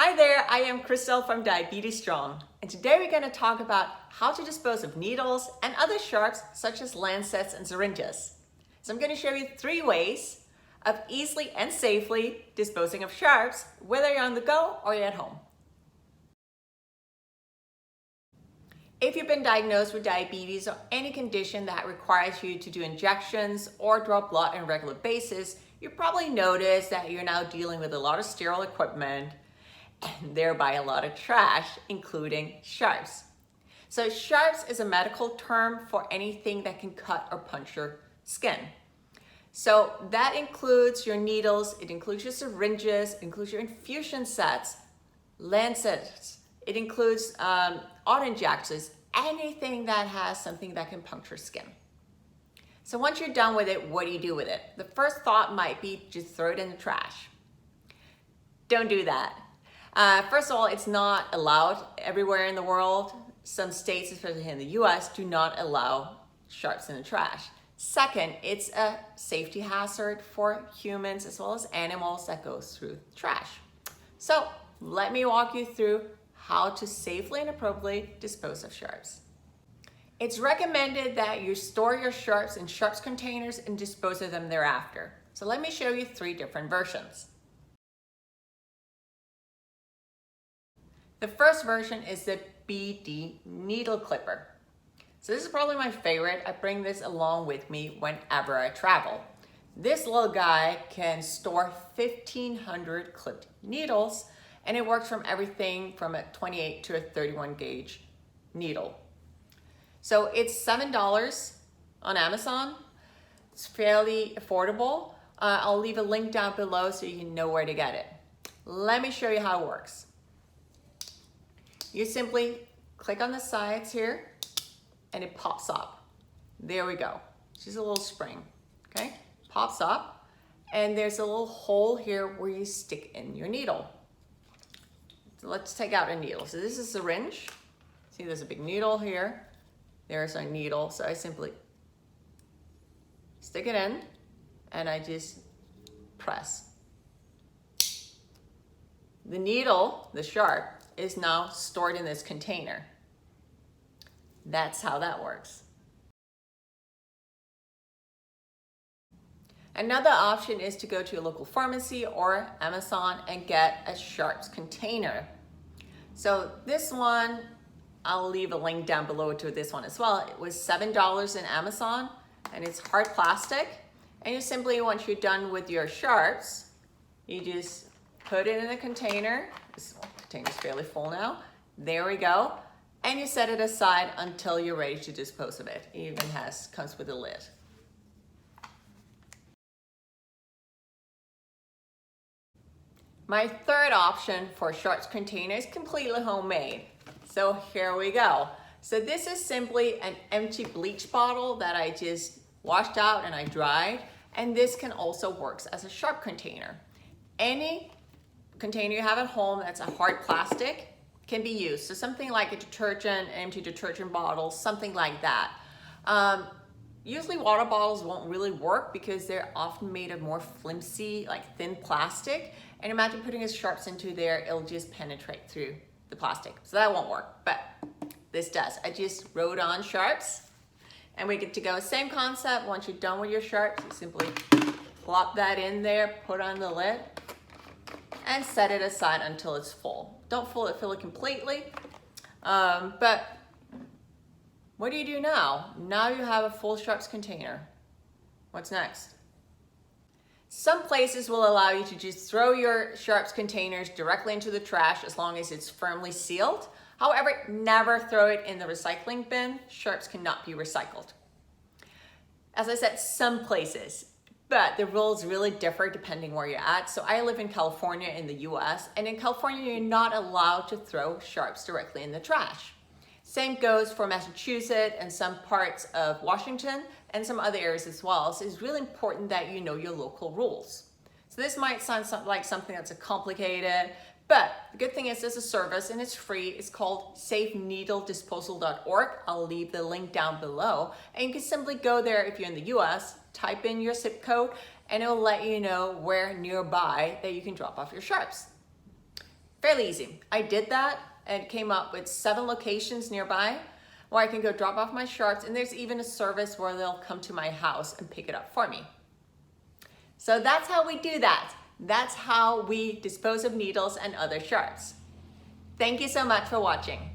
Hi there, I am Crystal from Diabetes Strong, and today we're going to talk about how to dispose of needles and other sharps such as lancets and syringes. So I'm going to show you 3 ways of easily and safely disposing of sharps, whether you're on the go or you're at home. If you've been diagnosed with diabetes or any condition that requires you to do injections or draw blood on a regular basis, you probably noticed that you're now dealing with a lot of sterile equipment and thereby a lot of trash, including sharps. So sharps is a medical term for anything that can cut or puncture skin. So that includes your needles, it includes your syringes, it includes your infusion sets, lancets, it includes auto-injectors, anything that has something that can puncture skin. So once you're done with it, what do you do with it? The first thought might be just throw it in the trash. Don't do that. First of all, it's not allowed everywhere in the world. Some states, especially in the US, do not allow sharps in the trash. Second, it's a safety hazard for humans as well as animals that goes through trash. So let me walk you through how to safely and appropriately dispose of sharps. It's recommended that you store your sharps in sharps containers and dispose of them thereafter. So let me show you 3 different versions. The first version is the BD needle clipper. So this is probably my favorite. I bring this along with me whenever I travel. This little guy can store 1,500 clipped needles, and it works from everything from a 28 to a 31 gauge needle. So it's $7 on Amazon. It's fairly affordable. I'll leave a link down below so you can know where to get it. Let me show you how it works. You simply click on the sides here and it pops up. There we go. It's just a little spring, okay? Pops up and there's a little hole here where you stick in your needle. So let's take out a needle. So this is a syringe. See, there's a big needle here. There's our needle. So I simply stick it in and I just press. The needle, the sharp, is now stored in this container. That's how that works. Another option is to go to a local pharmacy or Amazon and get a sharps container. So this one, I'll leave a link down below to this one as well. It was $7 in Amazon and it's hard plastic. And you simply, once you're done with your sharps, you just put it in a container. This container's fairly full now. There we go. And you set it aside until you're ready to dispose of it. It even comes with a lid. My third option for sharps container is completely homemade. So here we go. So this is simply an empty bleach bottle that I just washed out and I dried. And this can also work as a sharp container. Any container you have at home that's a hard plastic can be used. So something like a detergent, empty detergent bottle, something like that. Usually water bottles won't really work because they're often made of more flimsy, like thin plastic. And imagine putting a sharps into there, it'll just penetrate through the plastic. So that won't work, but this does. I just wrote on sharps and we get to go. Same concept. Once you're done with your sharps, you simply plop that in there, put on the lid, and set it aside until it's full. Don't fill it completely, but what do you do now? Now you have a full sharps container. What's next? Some places will allow you to just throw your sharps containers directly into the trash as long as it's firmly sealed. However, never throw it in the recycling bin. Sharps cannot be recycled. As I said, some places. But the rules really differ depending where you're at. So I live in California in the US, and in California, you're not allowed to throw sharps directly in the trash. Same goes for Massachusetts and some parts of Washington and some other areas as well. So it's really important that you know your local rules. So this might sound like something that's complicated, but the good thing is there's a service and it's free. It's called safeneedledisposal.org. I'll leave the link down below. And you can simply go there if you're in the US, type in your zip code, and it will let you know where nearby that you can drop off your sharps. Fairly easy. I did that and came up with 7 locations nearby where I can go drop off my sharps, and there's even a service where they'll come to my house and pick it up for me. So that's how we do that. That's how we dispose of needles and other sharps. Thank you so much for watching.